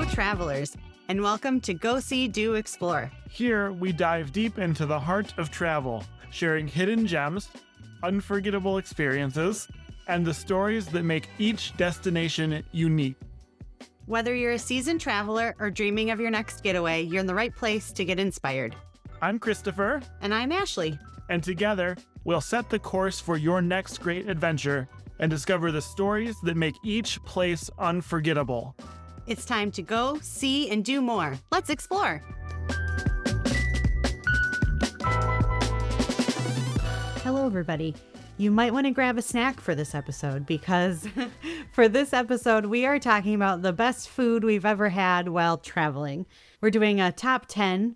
travelers, and welcome to Go See, Do Explore. Here, we dive deep into the heart of travel, sharing hidden gems, unforgettable experiences, and the stories that make each destination unique. Whether you're a seasoned traveler or dreaming of your next getaway, you're in the right place to get inspired. I'm Christopher. And I'm Ashleigh. And together, we'll set the course for your next great adventure and discover the stories that make each place unforgettable. It's time to go, see, and do more. Let's explore. Hello, everybody. You might want to grab a snack for this episode because for this episode, we are talking about the best food we've ever had while traveling. We're doing a top 10,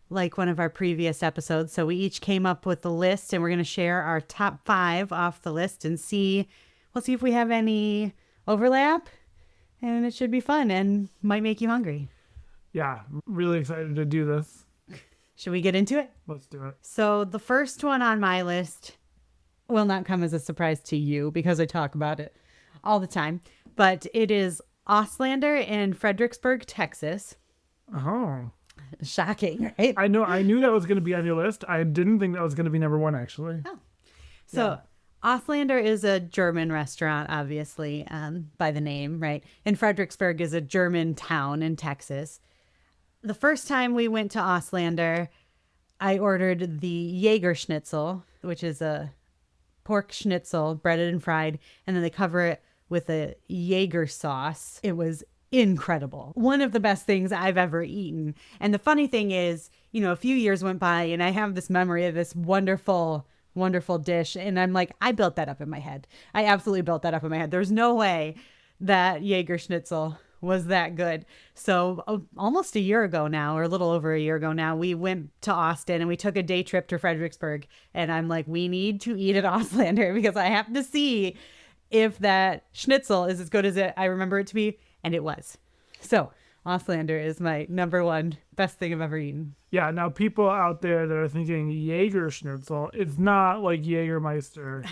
like one of our previous episodes. So we each came up with the list and we're going to share our top 5 off the list and we'll see if we have any overlap. And it should be fun and might make you hungry. Yeah, really excited to do this. Should we get into it? Let's do it. So the first one on my list will not come as a surprise to you because I talk about it all the time. But it is Auslander in Fredericksburg, Texas. Oh. Shocking, right? I knew that was going to be on your list. I didn't think that was going to be number 1, actually. Oh. So Auslander is a German restaurant, obviously, by the name, right? And Fredericksburg is a German town in Texas. The first time we went to Auslander, I ordered the Jäger Schnitzel, which is a pork schnitzel, breaded and fried, and then they cover it with a Jäger sauce. It was incredible. One of the best things I've ever eaten. And the funny thing is, a few years went by and I have this memory of this wonderful dish. And I'm like, I built that up in my head. I absolutely built that up in my head. There's no way that Jäger Schnitzel was that good. So almost a year ago now, or a little over a year ago now, we went to Austin and we took a day trip to Fredericksburg. And I'm like, we need to eat at Auslander because I have to see if that schnitzel is as good as I remember it to be. And it was. So Auslander is my number 1 best thing I've ever eaten. Yeah, now people out there that are thinking Jäger Schnitzel, it's not like Jägermeister.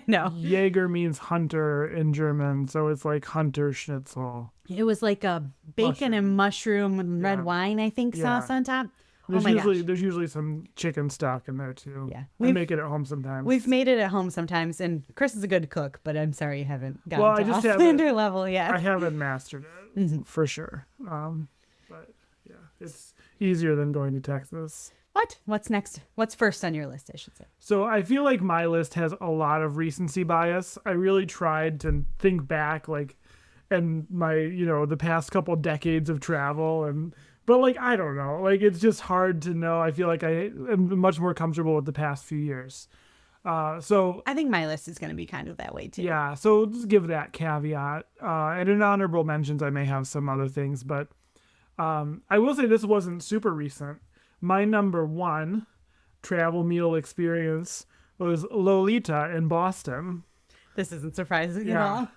No. Jäger means hunter in German, so it's like hunter Schnitzel. It was like a bacon and mushroom and red wine, I think, sauce on top. There's usually some chicken stock in there too. Yeah. We make it at home sometimes. We've made it at home sometimes, and Chris is a good cook, but I'm sorry you haven't gotten to Auslander level yet. I haven't mastered it, for sure. But yeah, it's easier than going to Texas. What? What's next? What's first on your list, I should say? So I feel like my list has a lot of recency bias. I really tried to think back, and my, the past couple decades of travel but I don't know, it's just hard to know. I feel like I am much more comfortable with the past few years. So I think my list is going to be kind of that way too. Yeah. So just give that caveat. And in honorable mentions, I may have some other things, but I will say this wasn't super recent. My number 1 travel meal experience was Lolita in Boston. This isn't surprising at all.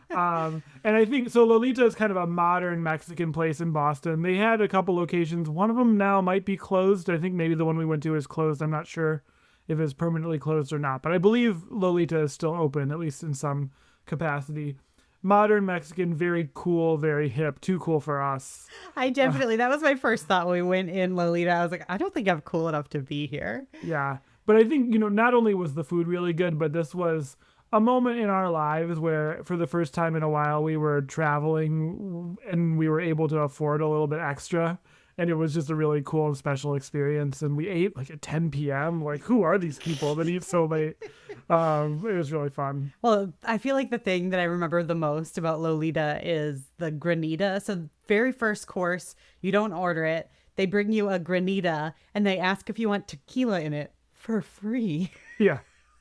And I think, so Lolita is kind of a modern Mexican place in Boston. They had a couple locations. One of them now might be closed. I think maybe the one we went to is closed. I'm not sure if it's permanently closed or not. But I believe Lolita is still open, at least in some capacity. Modern Mexican, very cool, very hip. Too cool for us. That was my first thought when we went in Lolita. I was like, I don't think I'm cool enough to be here. Yeah. But I think, not only was the food really good, but this was a moment in our lives where for the first time in a while we were traveling and we were able to afford a little bit extra. And it was just a really cool and special experience. And we ate at 10 p.m. Who are these people that eat so late? It was really fun. Well, I feel like the thing that I remember the most about Lolita is the granita. So very first course, you don't order it. They bring you a granita and they ask if you want tequila in it for free. Yeah.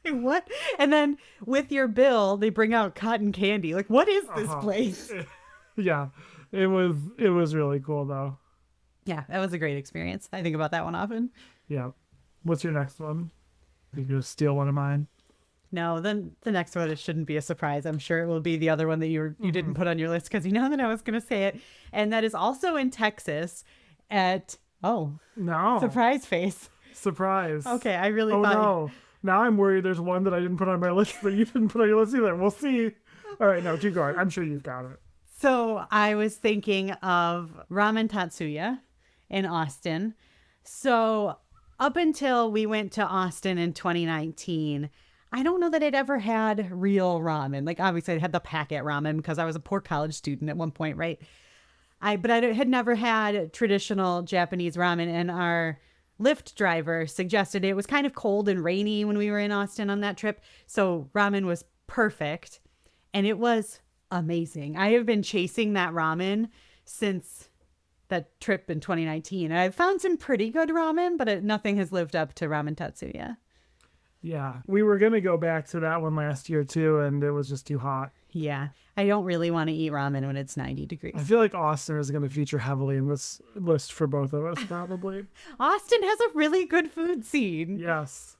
What? And then with your bill, they bring out cotton candy. What is this place? Yeah, it was really cool though. Yeah, that was a great experience. I think about that one often. Yeah. What's your next one? You can just steal one of mine. No, then the next one, it shouldn't be a surprise. I'm sure it will be the other one that you didn't put on your list because you know that I was going to say it. And that is also in Texas at, no. Surprise face. Surprise. Okay, I really thought. No. Now I'm worried there's one that I didn't put on my list that you didn't put on your list either. We'll see. All right, no, keep going. I'm sure you've got it. So I was thinking of Ramen Tatsuya in Austin. So up until we went to Austin in 2019, I don't know that I'd ever had real ramen. Like obviously I had the packet ramen because I was a poor college student at one point, right? But I had never had traditional Japanese ramen, and our Lyft driver suggested it was kind of cold and rainy when we were in Austin on that trip. So ramen was perfect, and it was amazing. I have been chasing that ramen since that trip in 2019. I've found some pretty good ramen, but nothing has lived up to Ramen Tatsuya. Yeah. We were going to go back to that one last year too, and it was just too hot. Yeah. I don't really want to eat ramen when it's 90 I degrees. feel like Austin is going to feature heavily in this list for both of us, probably. Austin has a really good food scene. Yes.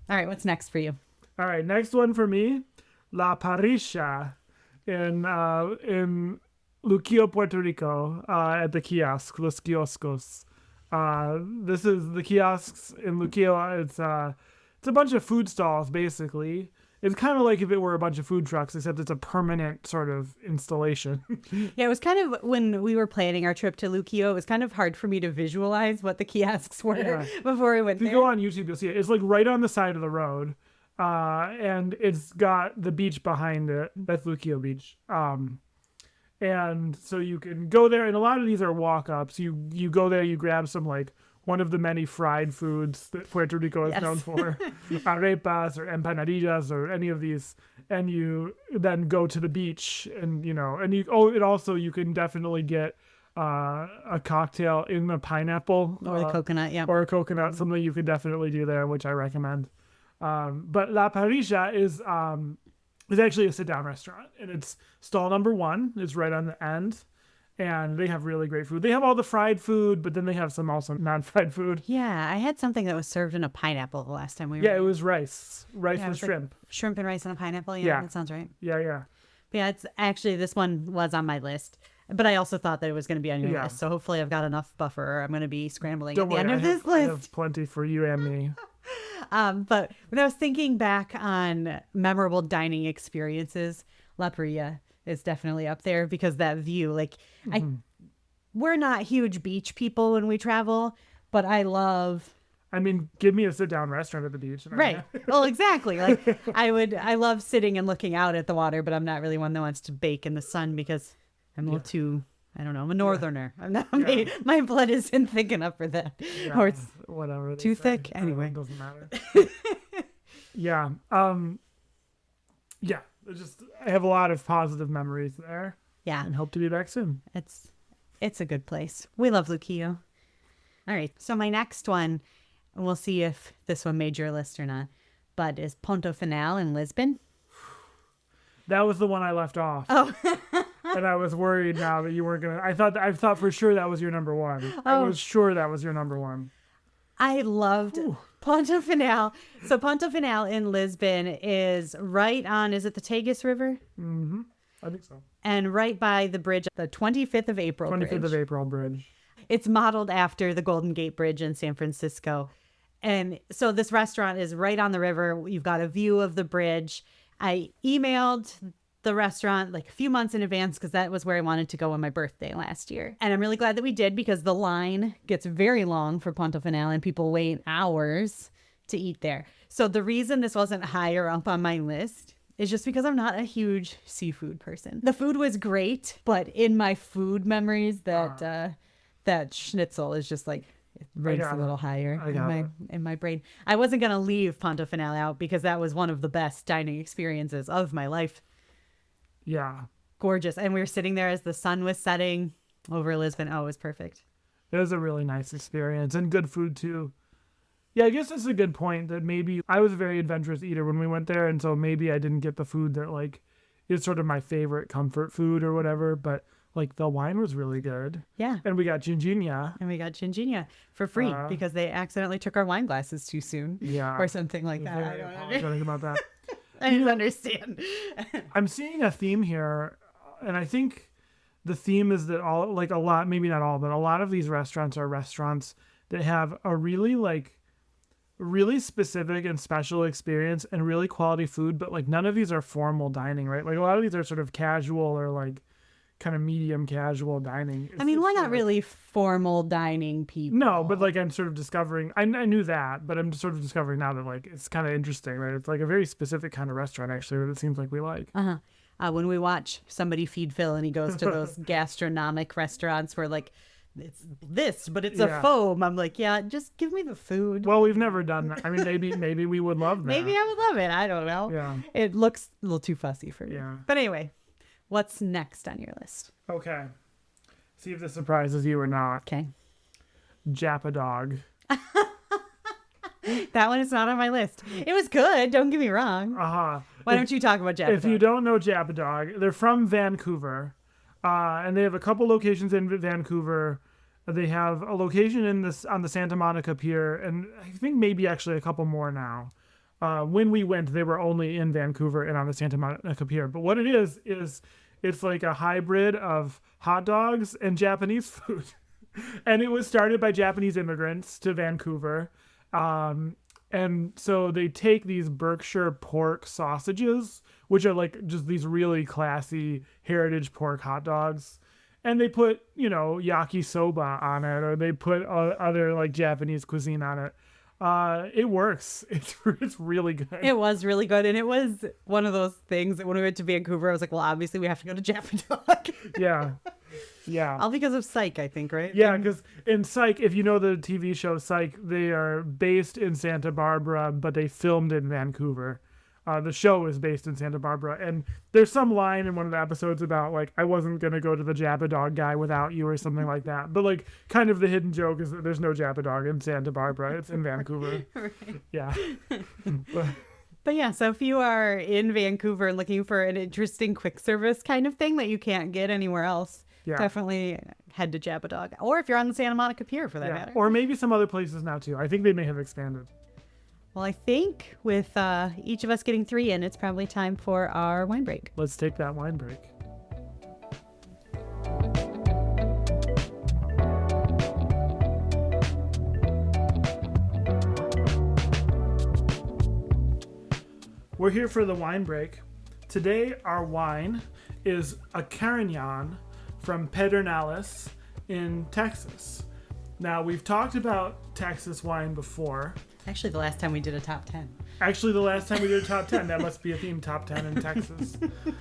All right, what's next for you? All right, next one for me, La Parisha in Luquillo, Puerto Rico, at the kiosk, Los Kioscos. This is the kiosks in Luquillo. It's a bunch of food stalls, basically. It's kind of like if it were a bunch of food trucks, except it's a permanent sort of installation. Yeah, it was kind of when we were planning our trip to Luquillo, it was kind of hard for me to visualize what the kiosks were before we went If you there. go on YouTube, you'll see it. It's like right on the side of the road. And it's got the beach behind it. That's Luquillo Beach. And so you can go there, and a lot of these are walk-ups. You go there, you grab some like one of the many fried foods that Puerto Rico is known for, arepas or empanadillas or any of these, and you then go to the beach, and you can definitely get a cocktail in a pineapple Or the coconut, yeah. or a coconut, something you could definitely do there, which I recommend. But La Parisha is actually a sit-down restaurant, and it's stall number 1. It's right on the end, and they have really great food. They have all the fried food, but then they have some also non-fried food. Yeah, I had something that was served in a pineapple the last time we were Yeah, there. it was rice Yeah, with it was like shrimp. shrimp and rice and a pineapple. Yeah, Yeah. that sounds right. Yeah. But yeah, it's actually, this one was on my list, but I also thought that it was going to be on your list. So hopefully I've got enough buffer, or I'm going to be scrambling Don't at the worry, end of this I list. have plenty for you and me. But when I was thinking back on memorable dining experiences, La Paria is definitely up there because that view, like we're not huge beach people when we travel, but I love. I mean, give me a sit-down restaurant at the beach. And Right. Well, exactly. Like I love sitting and looking out at the water, but I'm not really one that wants to bake in the sun because I'm a little too, I don't know, I'm a northerner. I'm not, my blood isn't thick enough for that. Yeah, Or it's whatever. too say. thick. Anyway. It doesn't matter. Yeah. Yeah. I have a lot of positive memories there, yeah, and hope to be back soon. it's a good place. We love Luquillo. All right. So my next one, and we'll see if this one made your list or not, but is Ponto Final in Lisbon. That was the one I left off. Oh. And I was worried now that you weren't gonna. I thought for sure that was your number 1. I was sure that was your number 1. I loved Ponto Final. So Ponto Final in Lisbon is right on, is it the Tagus River? Mm-hmm. I think so. And right by the bridge, the 25th of April 25th bridge. of April bridge. It's modeled after the Golden Gate Bridge in San Francisco. And so this restaurant is right on the river. You've got a view of the bridge. I emailed the restaurant like a few months in advance because that was where I wanted to go on my birthday last year. And I'm really glad that we did because the line gets very long for Ponto Final and people wait hours to eat there. So the reason this wasn't higher up on my list is just because I'm not a huge seafood person. The food was great, but in my food memories, that schnitzel is just like, it ranks a little higher in my brain. I wasn't going to leave Ponto Final out because that was one of the best dining experiences of my life. Yeah. Gorgeous. And we were sitting there as the sun was setting over Lisbon. Oh, it was perfect. It was a really nice experience and good food too. Yeah, I guess that's a good point that maybe I was a very adventurous eater when we went there, and so maybe I didn't get the food that like is sort of my favorite comfort food or whatever, but like the wine was really good. Yeah. And we got ginginia. And we got Ginginia for free because they accidentally took our wine glasses too soon. Yeah. Or something like that. I don't apologetic about that. I didn't understand. I'm seeing a theme here, and I think the theme is that maybe not all, but a lot of these restaurants are restaurants that have a really like really specific and special experience and really quality food, but like none of these are formal dining, right? Like a lot of these are sort of casual or like kind of medium casual dining. I mean, we're not really formal dining people. No, but like I'm sort of discovering, I knew that, but I'm sort of discovering now that like it's kind of interesting, right? It's like a very specific kind of restaurant actually that it seems like we like. When we watch somebody feed Phil and he goes to those gastronomic restaurants where like it's this, but it's a foam. I'm like, yeah, just give me the food. Well, we've never done that. I mean, maybe we would love that. Maybe I would love it. I don't know. Yeah. It looks a little too fussy for me. Yeah. But anyway, what's next on your list? Okay. See if this surprises you or not. Okay. Japa dog. That one is not on my list. It was good. Don't get me wrong. Why don't you talk about Japa If you don't know Japa dog, they're from Vancouver. And they have a couple locations in Vancouver. They have a location on the Santa Monica Pier, and I think maybe actually a couple more now. When we went, they were only in Vancouver and on the Santa Monica Pier. But what it is it's like a hybrid of hot dogs and Japanese food. And it was started by Japanese immigrants to Vancouver. And so they take these Berkshire pork sausages, which are like just these really classy heritage pork hot dogs, and they put, yakisoba on it, or they put other like Japanese cuisine on it. It works. It's really good. It was really good. And it was one of those things that when we went to Vancouver, I was like, well, obviously we have to go to Japa Dog. Yeah. Yeah. All because of Psych, I think, right? Yeah, because in Psych, if you know the TV show Psych, they are based in Santa Barbara, but they filmed in Vancouver. The show is based in Santa Barbara. And there's some line in one of the episodes about, like, I wasn't going to go to the Japa Dog guy without you or something like that. But, like, kind of the hidden joke is that there's no Japa Dog in Santa Barbara. It's in Vancouver. Right. Yeah. But yeah, so if you are in Vancouver and looking for an interesting quick service kind of thing that you can't get anywhere else, definitely head to Japa Dog. Or if you're on the Santa Monica Pier, for that matter. Or maybe some other places now, too. I think they may have expanded. Well, I think with each of us getting 3 in, it's probably time for our wine break. Let's take that wine break. We're here for the wine break. Today, our wine is a Carignan from Pedernales in Texas. Now, we've talked about Texas wine before. Actually, the last time we did a top 10. That must be a theme, top 10 in Texas.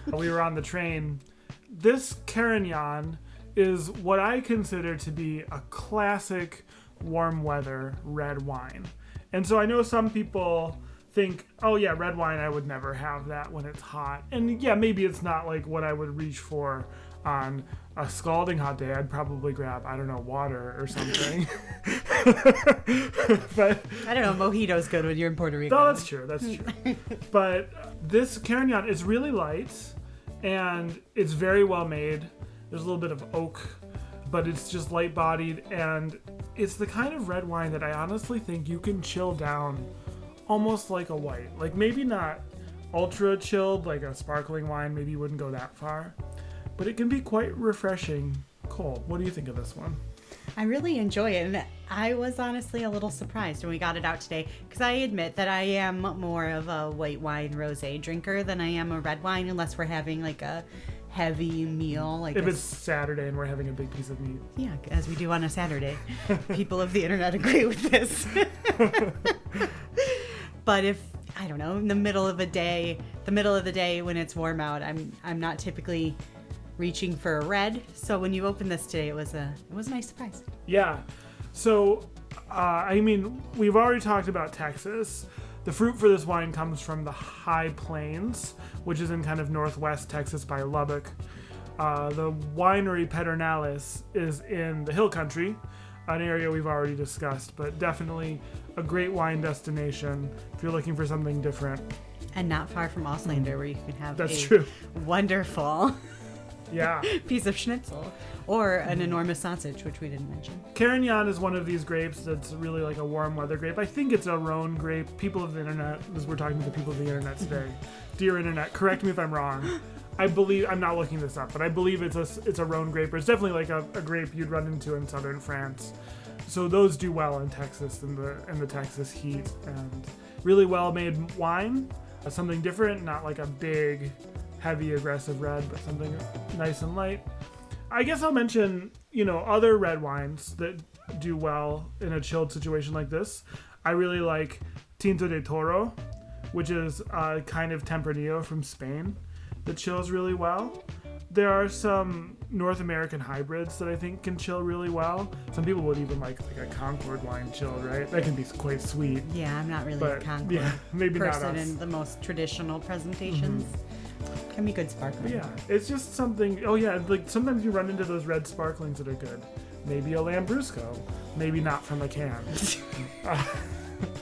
We were on the train. This Carignan is what I consider to be a classic warm weather red wine. And so I know some people think, oh yeah, red wine, I would never have that when it's hot. And yeah, maybe it's not like what I would reach for on a scalding hot day. I'd probably grab, I don't know, water or something. But I don't know, mojito's good when you're in Puerto Rico. No, that's true. But this Carignan is really light and it's very well made. There's a little bit of oak, but it's just light bodied, and it's the kind of red wine that I honestly think you can chill down almost like a white. Like maybe not ultra chilled like a sparkling wine, maybe you wouldn't go that far, but it can be quite refreshing cold. What do you think of this one? I really enjoy it, and I was honestly a little surprised when we got it out today, because I admit that I am more of a white wine rosé drinker than I am a red wine, unless we're having like a heavy meal. Like if it's Saturday and we're having a big piece of meat. Yeah, as we do on a Saturday. People of the internet agree with this. But if, I don't know, in the middle of the day when it's warm out, I'm not typically reaching for a red. So when you opened this today, it was a nice surprise. Yeah. So, I mean, we've already talked about Texas. The fruit for this wine comes from the High Plains, which is in kind of northwest Texas by Lubbock. The winery Pedernales is in the Hill Country, an area we've already discussed, but definitely a great wine destination if you're looking for something different. And not far from Auslander, where you can have wonderful piece of Schnitzel or an enormous sausage, which we didn't mention. Carignan is one of these grapes that's really like a warm weather grape. I think it's a Rhone grape. People of the internet, as we're talking to the people of the internet today, dear internet, correct me if I'm wrong. I believe, I'm not looking this up, but I believe it's a Rhone grape, or it's definitely like a grape you'd run into in southern France. So those do well in Texas in the Texas heat, and really well made wine. Something different, not like a big, heavy, aggressive red, but something nice and light. I guess I'll mention, other red wines that do well in a chilled situation like this. I really like Tinto de Toro, which is a kind of Tempranillo from Spain that chills really well. There are some North American hybrids that I think can chill really well. Some people would even like a Concord wine chilled, right? That can be quite sweet. Yeah, I'm not really a Concord maybe person not us. in the most traditional presentations. Can be good sparkling. Yeah, it's just something. Oh yeah, like sometimes you run into those red sparklings that are good. Maybe a Lambrusco, maybe not from a can.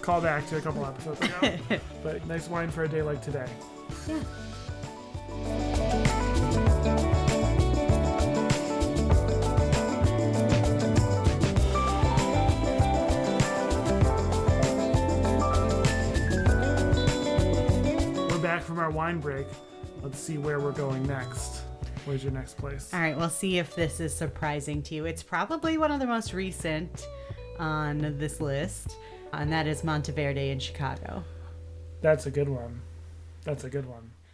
Call back to a couple episodes ago. But nice wine for a day like today. Yeah. We're back from our wine break. Let's see where we're going next. Where's your next place? All right, we'll see if this is surprising to you. It's probably one of the most recent on this list, and that is Monteverde in Chicago. That's a good one. That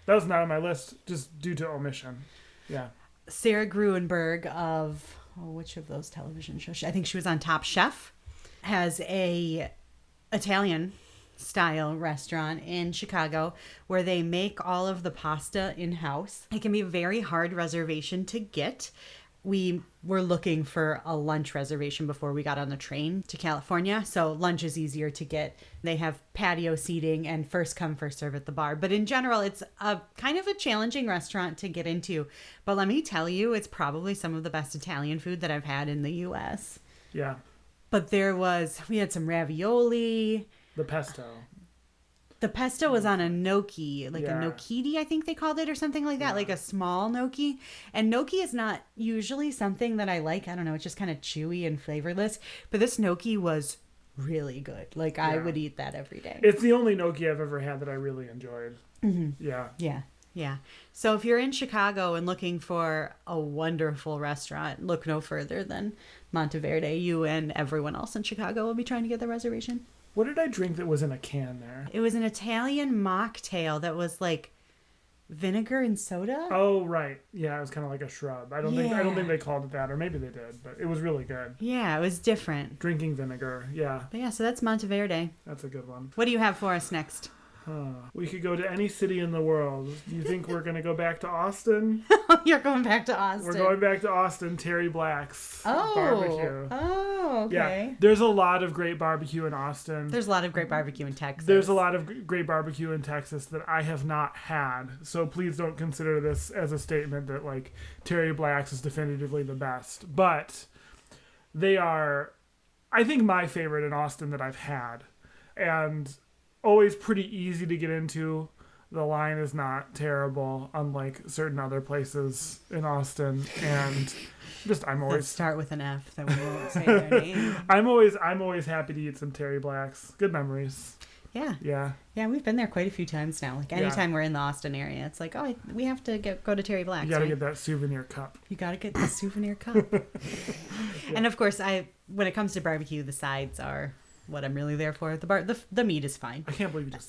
was not on my list, just due to omission. Yeah. Sarah Gruenberg of, which of those television shows? I think she was on Top Chef, has a Italian style restaurant in Chicago where they make all of the pasta in-house. It can be a very hard reservation to get. We were looking for a lunch reservation before we got on the train to California, so lunch is easier to get. They have patio seating and first come, first serve at the bar. But in general, it's a kind of a challenging restaurant to get into. But let me tell you, it's probably some of the best Italian food that I've had in the U.S. Yeah. But we had some ravioli. The pesto. The pesto was on a gnocchi, a Yeah. gnocchidi, I think they called it, or something like that, like a small gnocchi. And gnocchi is not usually something that I like. I don't know, it's just kind of chewy and flavorless. But this gnocchi was really good. Like, I would eat that every day. It's the only gnocchi I've ever had that I really enjoyed. Mm-hmm. Yeah. Yeah. So if you're in Chicago and looking for a wonderful restaurant, look no further than Monteverde. You and everyone else in Chicago will be trying to get the reservation. What did I drink that was in a can there? It was an Italian mocktail that was like vinegar and soda. Oh, right. Yeah, it was kind of like a shrub. I don't think they called it that, or maybe they did, but it was really good. Yeah, it was different. Drinking vinegar, yeah. But yeah, so that's Monteverde. That's a good one. What do you have for us next? We could go to any city in the world. Do you think we're going to go back to Austin? You're going back to Austin. We're going back to Austin, Terry Black's barbecue. Oh, okay. Yeah, there's a lot of great barbecue in Austin. There's a lot of great barbecue in Texas. There's a lot of great barbecue in Texas that I have not had. So please don't consider this as a statement that like Terry Black's is definitively the best. But they are, I think, my favorite in Austin that I've had. And always pretty easy to get into. The line is not terrible, unlike certain other places in Austin. And I'm always... Let's start with an F, then we won't say their name. I'm always happy to eat some Terry Black's. Good memories. Yeah. Yeah. Yeah, we've been there quite a few times now. Like anytime we're in the Austin area, it's like, we have to go to Terry Black's. You gotta get that souvenir cup. You gotta get the souvenir cup. And of course, when it comes to barbecue, the sides are what I'm really there for. The meat is fine. I can't believe you just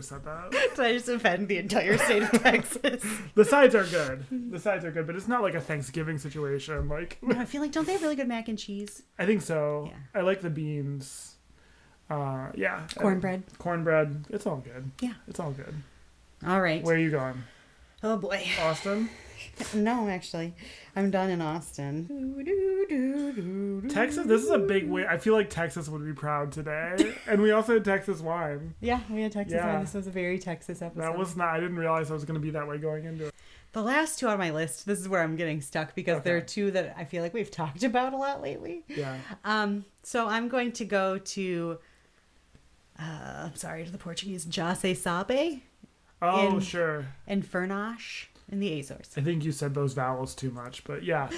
said that. Did I just offend the entire state of Texas? The sides are good. But it's not like a Thanksgiving situation. Like, no, I feel like, don't they have really good mac and cheese? I think so. Yeah. I like the beans. Cornbread. Cornbread. It's all good. Yeah. It's all good. All right. Where are you going? Oh boy. Austin? No, actually. I'm done in Austin. Texas, this is a big win. I feel like Texas would be proud today. And we also had Texas wine. Yeah, we had Texas wine. This was a very Texas episode. I didn't realize I was going to be that way going into it. The last two on my list, this is where I'm getting stuck because there are two that I feel like we've talked about a lot lately. Yeah. So I'm going to go to, I'm sorry to the Portuguese, Jase Sabe. Oh, sure. And Furnash in the Azores. I think you said those vowels too much, but yeah.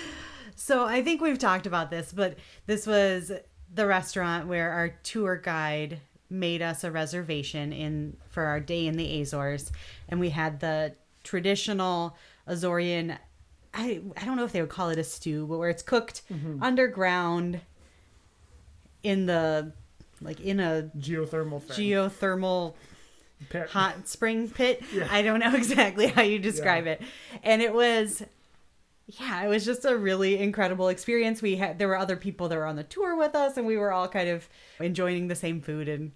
So I think we've talked about this, but this was the restaurant where our tour guide made us a reservation for our day in the Azores, and we had the traditional Azorean, I don't know if they would call it a stew, but where it's cooked underground in a geothermal pit. Hot spring pit. Yeah. I don't know exactly how you describe it. And it was just a really incredible experience. There were other people that were on the tour with us, and we were all kind of enjoying the same food, and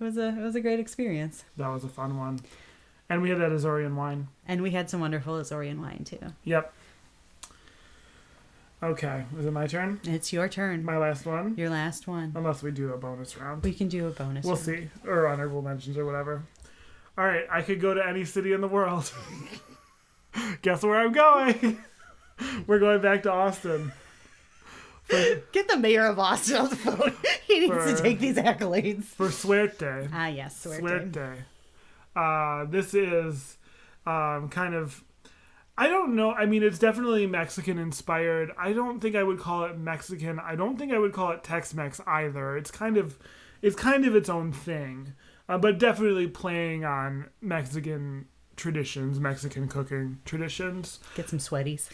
it was a great experience. That was a fun one. And we had that Azorean wine. And we had some wonderful Azorean wine too. Yep. Okay, is it my turn? It's your turn. My last one? Your last one. Unless we do a bonus round. We can do a bonus We'll round. see. Or honorable mentions or whatever. All right, I could go to any city in the world. Guess where I'm going? We're going back to Austin. Get the mayor of Austin on the phone. He needs to take these accolades. For Suerte. Ah, yes, Suerte. This is kind of... I don't know. I mean, it's definitely Mexican inspired. I don't think I would call it Mexican. I don't think I would call it Tex-Mex either. It's kind of its own thing, but definitely playing on Mexican traditions, Mexican cooking traditions. Get some sweaties.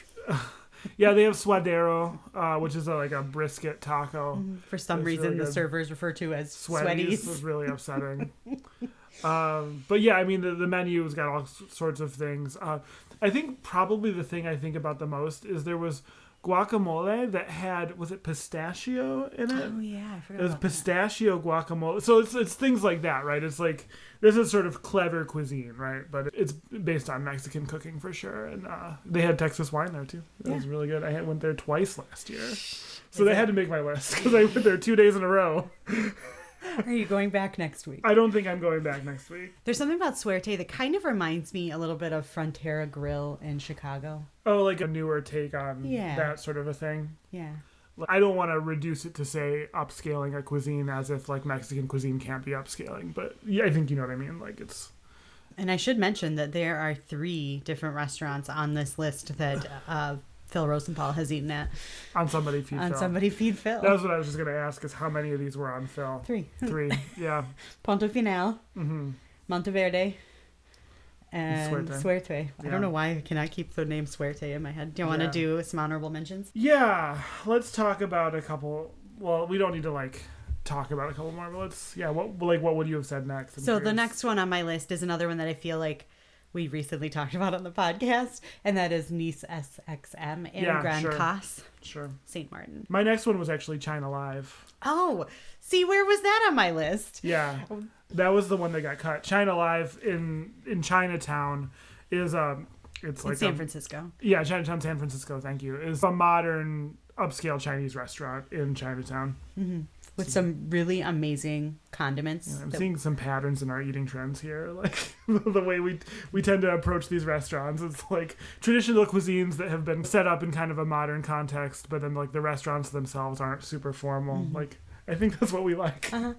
Yeah, they have suadero, which is like a brisket taco. For some reason, really the servers refer to as sweaties. It was really upsetting. But yeah, I mean, the menu's got all sorts of things. I think probably the thing I think about the most is there was guacamole that had, was it pistachio in it? Oh yeah, I forgot. It was pistachio guacamole. So it's things like that, right? It's like, this is sort of clever cuisine, right? But it's based on Mexican cooking for sure. And they had Texas wine there too. It was really good. I went there twice last year. So they had to make my list because I went there 2 days in a row. Are you going back next week? I don't think I'm going back next week. There's something about Suerte that kind of reminds me a little bit of Frontera Grill in Chicago. Oh, like a newer take on that sort of a thing? Yeah. I don't want to reduce it to say upscaling a cuisine as if like Mexican cuisine can't be upscaling, but yeah, I think you know what I mean. Like it's. And I should mention that there are 3 different restaurants on this list that Phil Rosenthal has eaten at. On Somebody Feed Phil. On Somebody Feed Phil. That was what I was just going to ask, is how many of these were on Phil? 3. 3, yeah. Ponto Final, Monteverde, and Suerte. I don't know why I cannot keep the name Suerte in my head. Do you want to do some honorable mentions? Yeah, let's talk about a couple. Well, we don't need to like talk about a couple more, but let's, what would you have said next? So the next one on my list is another one that I feel like we recently talked about on the podcast, and that is Nice SXM in Grand Casse. Sure. St. Martin. My next one was actually China Live. Oh, see, where was that on my list? Yeah, that was the one that got cut. China Live in Chinatown is it's like in San Francisco. Yeah, Chinatown, San Francisco. Thank you. Is a modern upscale Chinese restaurant in Chinatown. Mm-hmm. With some really amazing condiments. Yeah, I'm seeing some patterns in our eating trends here. Like the way we tend to approach these restaurants. It's like traditional cuisines that have been set up in kind of a modern context, but then like the restaurants themselves aren't super formal. Mm-hmm. Like I think that's what we like. Uh-huh.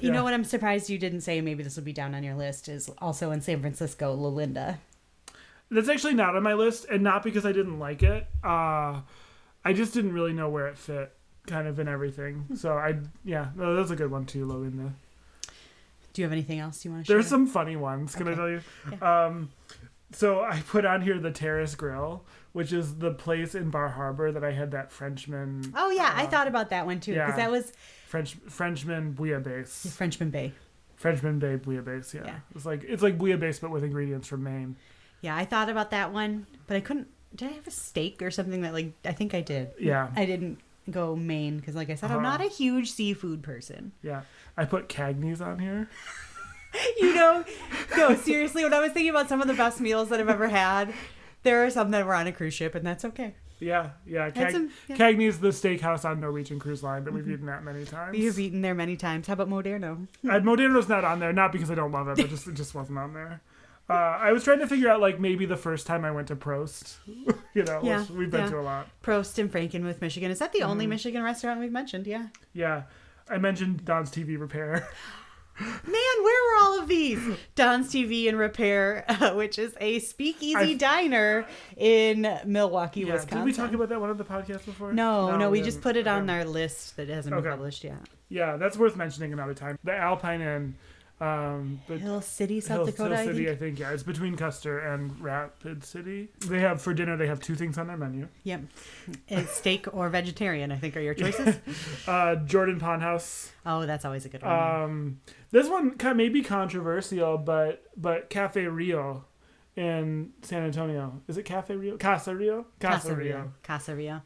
You know what I'm surprised you didn't say, maybe this will be down on your list, is also in San Francisco, Lolita. That's actually not on my list, and not because I didn't like it. I just didn't really know where it fit. Kind of in everything. So that's a good one too, Lolita. Do you have anything else you want to share? There's some funny ones. Can I tell you? Yeah. So I put on here the Terrace Grill, which is the place in Bar Harbor that I had that Frenchman. Oh yeah, I thought about that one too, because that was Frenchman Bouillabaisse. Yeah, Frenchman Bay. Frenchman Bay Bouillabaisse. Yeah. It's like Bouillabaisse but with ingredients from Maine. Yeah, I thought about that one, but I couldn't. Did I have a steak or something that like I think I did? Yeah. I didn't go Maine because, like I said, I'm not a huge seafood person. Yeah, I put Cagney's on here. No, seriously, when I was thinking about some of the best meals that I've ever had, there are some that were on a cruise ship, and that's okay. Yeah. Cagney's the steakhouse on Norwegian Cruise Line that we've eaten at many times. You've eaten there many times. How about Moderno? Moderno's not on there, not because I don't love it, but it just wasn't on there. I was trying to figure out, like, maybe the first time I went to Prost, which we've been to a lot. Prost in Frankenmuth, Michigan. Is that the only Michigan restaurant we've mentioned? Yeah. Yeah. I mentioned Don's TV Repair. Man, where were all of these? Don's TV and Repair, which is a speakeasy diner in Milwaukee, Wisconsin. Did we talk about that one on the podcast before? No, we just put it on our list that hasn't been published yet. Yeah, that's worth mentioning another time. The Alpine Inn But Hill City, South Dakota, Hill City, I I think. Yeah, it's between Custer and Rapid City. For dinner, they have 2 things on their menu. Yep. It's steak or vegetarian, I think, are your choices. Jordan Pond House. Oh, that's always a good one. This one may be controversial, but Cafe Rio in San Antonio. Is it Cafe Rio? Casa Rio? Casa Rio.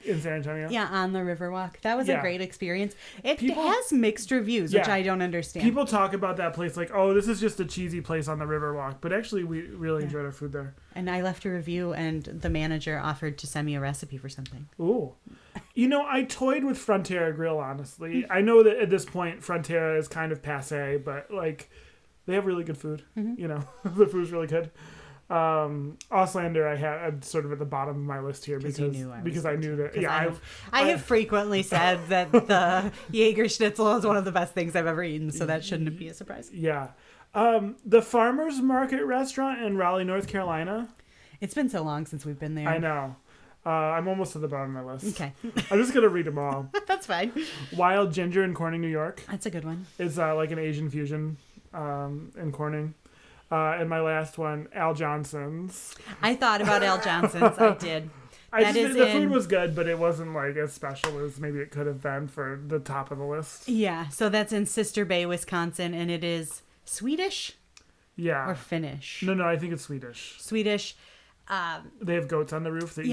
In San Antonio. Yeah, on the Riverwalk. That was a great experience. It has mixed reviews, which Yeah. I don't understand. People talk about that place like, oh, this is just a cheesy place on the Riverwalk. But actually, we really enjoyed our food there. And I left a review, and the manager offered to send me a recipe for something. Ooh. I toyed with Frontera Grill, honestly. I know that at this point, Frontera is kind of passé, but, they have really good food. Mm-hmm. The food's really good. Auslander I had sort of at the bottom of my list here because I knew that. Yeah, I have frequently said that the Jäger Schnitzel is one of the best things I've ever eaten, so that shouldn't be a surprise. Yeah. The Farmers Market restaurant in Raleigh, North Carolina. It's been so long since we've been there. I know. I'm almost to the bottom of my list. Okay. I'm just going to read them all. That's fine. Wild Ginger in Corning, New York. That's a good one. It's like an Asian fusion in Corning. And my last one, Al Johnson's. I thought about Al Johnson's. I did. The food was good, but it wasn't as special as maybe it could have been for the top of the list. Yeah, so that's in Sister Bay, Wisconsin, and it is Swedish? Yeah. Or Finnish? No, I think it's Swedish. Swedish. They have goats on the roof. They're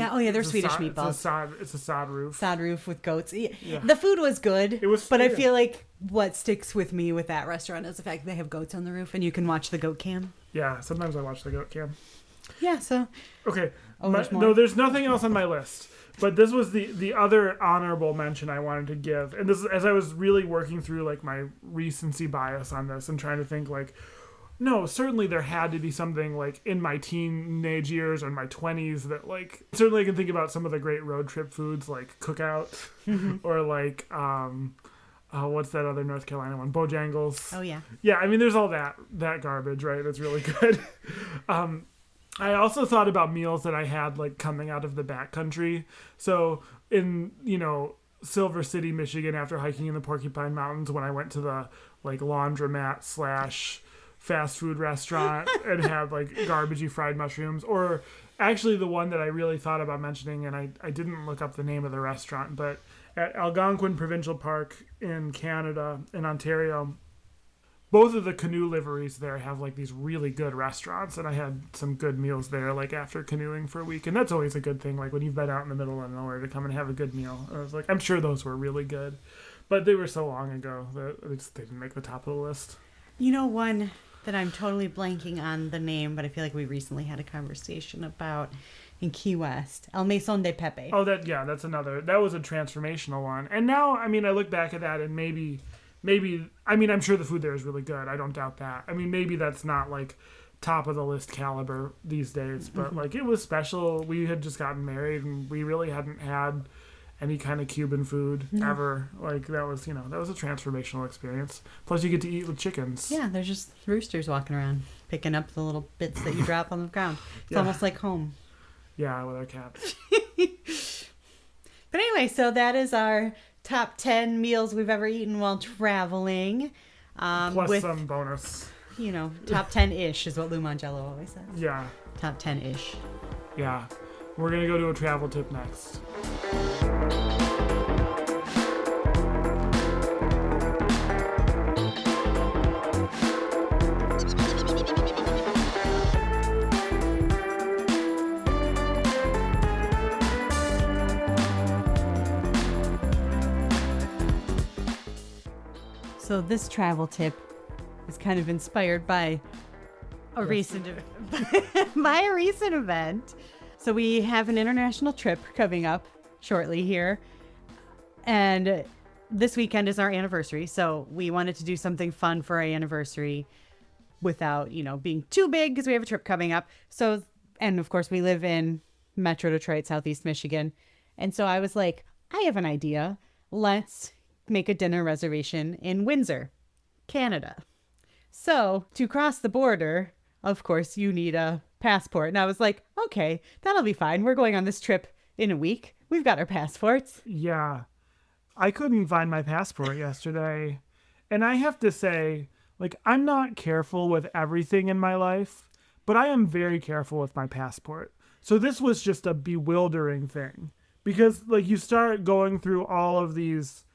Swedish meatballs. It's a sod roof. Sod roof with goats. Yeah. The food was good. It was, but I feel like what sticks with me with that restaurant is the fact that they have goats on the roof and you can watch the goat cam. Yeah, sometimes I watch the goat cam. Yeah, so. Okay. There's more? There's nothing else on my list. But this was the other honorable mention I wanted to give. And this is as I was really working through my recency bias on this and trying to think no, certainly there had to be something in my teenage years or in my 20s that certainly I can think about some of the great road trip foods like Cookout or what's that other North Carolina one? Bojangles. Oh, yeah. Yeah, I mean, there's all that garbage, right? That's really good. I also thought about meals that I had coming out of the backcountry. So in, Silver City, Michigan, after hiking in the Porcupine Mountains, when I went to the laundromat / fast food restaurant and had garbagey fried mushrooms, or actually the one that I really thought about mentioning, and I didn't look up the name of the restaurant, but at Algonquin Provincial Park in Canada, in Ontario, both of the canoe liveries there have these really good restaurants, and I had some good meals there after canoeing for a week, and that's always a good thing when you've been out in the middle of nowhere to come and have a good meal. I was I'm sure those were really good, but they were so long ago that they didn't make the top of the list. One that I'm totally blanking on the name, but I feel like we recently had a conversation about in Key West. El Mesón de Pepe. Oh, that's another. That was a transformational one. And now, I look back at that and maybe, I'm sure the food there is really good. I don't doubt that. Maybe that's not top of the list caliber these days, but it was special. We had just gotten married and we really hadn't had any kind of Cuban food ever. That was a transformational experience. Plus you get to eat with chickens. Yeah, there's just roosters walking around, picking up the little bits that you drop on the ground. It's almost like home. Yeah, with our cats. But anyway, so that is our top 10 meals we've ever eaten while traveling. Plus some bonus. Top 10-ish is what Lou Mangello always says. Yeah. Top 10-ish. Yeah. We're going to go to a travel tip next. So this travel tip is kind of inspired by a recent event. So we have an international trip coming up shortly here. And this weekend is our anniversary. So we wanted to do something fun for our anniversary without, being too big because we have a trip coming up. So, and of course we live in Metro Detroit, Southeast Michigan. And so I was like, I have an idea. Let's make a dinner reservation in Windsor, Canada. So to cross the border, of course, you need a passport. And I was like, okay, that'll be fine. We're going on this trip in a week. We've got our passports. Yeah. I couldn't find my passport yesterday. And I have to say, Like, I'm not careful with everything in my life, but I am very careful with my passport. So this was just a bewildering thing because, like, you start going through all of these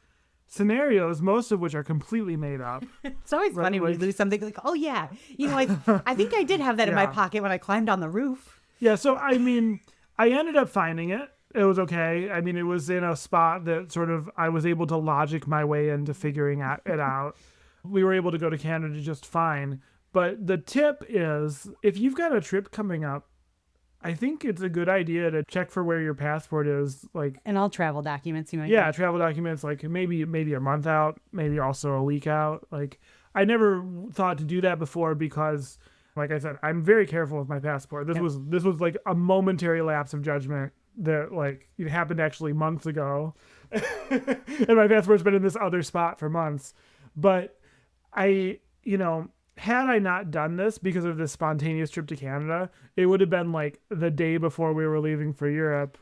scenarios, most of which are completely made up. It's always funny when you lose something like, oh yeah, I think I did have that in my pocket when I climbed on the roof. Yeah, so I mean, I ended up finding it. It was okay. I mean, it was in a spot that sort of I was able to logic my way into figuring it out. We were able to go to Canada just fine. But the tip is, if you've got a trip coming up, I think it's a good idea to check for where your passport is, like, and all travel documents you might get. Travel documents, like maybe a month out, maybe also a week out. Like, I never thought to do that before because, like I said, I'm very careful with my passport. This was like a momentary lapse of judgment that, like, it happened actually months ago, and my passport's been in this other spot for months. But had I not done this because of this spontaneous trip to Canada, it would have been like the day before we were leaving for Europe.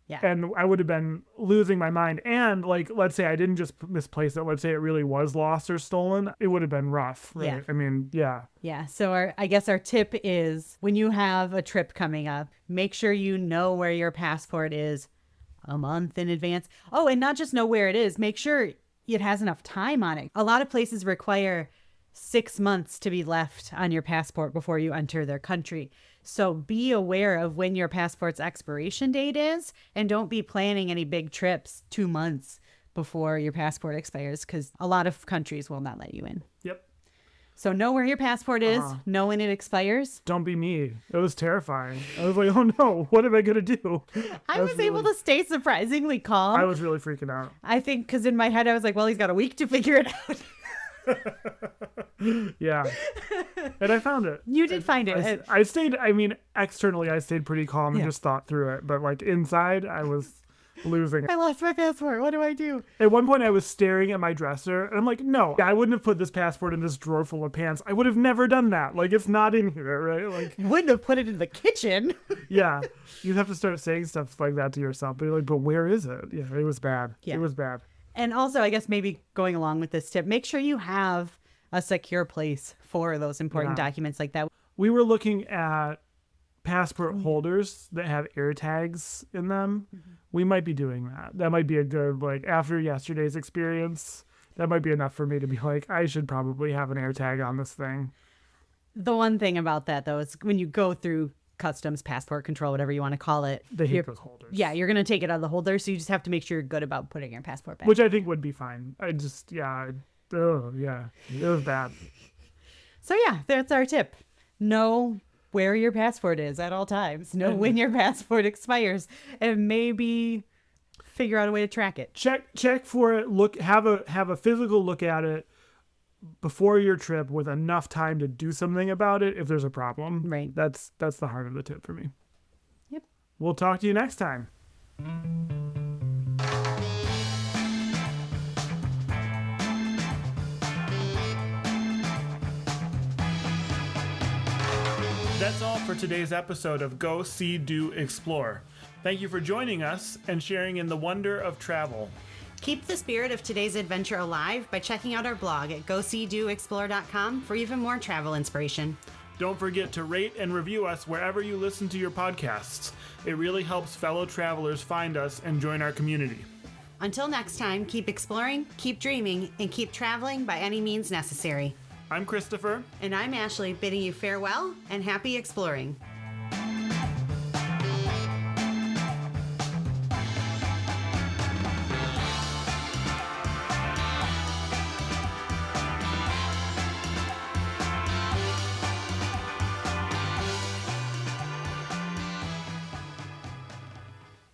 Yeah. And I would have been losing my mind. And, like, let's say I didn't just misplace it. Let's say it really was lost or stolen. It would have been rough. Right? Yeah. I mean, yeah. Yeah. So I guess our tip is when you have a trip coming up, make sure you know where your passport is a month in advance. Oh, and not just know where it is. Make sure it has enough time on it. A lot of places require 6 months to be left on your passport before you enter their country. So be aware of when your passport's expiration date is, and don't be planning any big trips 2 months before your passport expires, because a lot of countries will not let you in. Yep. So know where your passport is, know when it expires. Don't be me. It was terrifying. I was like, oh no, what am I going to do? I was able to stay surprisingly calm. I was really freaking out. I think because in my head I was like, well, he's got a week to figure it out. Yeah. And I found it. You did find it. I stayed, I mean, externally I stayed pretty calm and just thought through it. But, like, inside I was losing it. I lost my passport. What do I do? At one point I was staring at my dresser and I'm like, no, I wouldn't have put this passport in this drawer full of pants. I would have never done that. Like, it's not in here, right? Like, you wouldn't have put it in the kitchen. Yeah. You'd have to start saying stuff like that to yourself. But you're like, but where is it? Yeah, it was bad. Yeah. It was bad. And also, I guess maybe going along with this tip, make sure you have a secure place for those important documents like that. We were looking at passport holders that have air tags in them. Mm-hmm. We might be doing that. That might be a good, like, after yesterday's experience, that might be enough for me to be like, I should probably have an air tag on this thing. The one thing about that, though, is when you go through customs, passport control, whatever you want to call it. They hate those holders. Yeah, you're going to take it out of the holder, so you just have to make sure you're good about putting your passport back. Which I think would be fine. I just, it was bad. So yeah, that's our tip. Know where your passport is at all times. Know when your passport expires, and maybe figure out a way to track it. Check for it. Have a physical look at it before your trip with enough time to do something about it if there's a problem. Right. That's the heart of the tip for me. Yep. We'll talk to you next time. That's all for today's episode of Go, See, Do, Explore. Thank you for joining us and sharing in the wonder of travel. Keep the spirit of today's adventure alive by checking out our blog at goseedoexplore.com for even more travel inspiration. Don't forget to rate and review us wherever you listen to your podcasts. It really helps fellow travelers find us and join our community. Until next time, keep exploring, keep dreaming, and keep traveling by any means necessary. I'm Christopher. And I'm Ashleigh, bidding you farewell and happy exploring.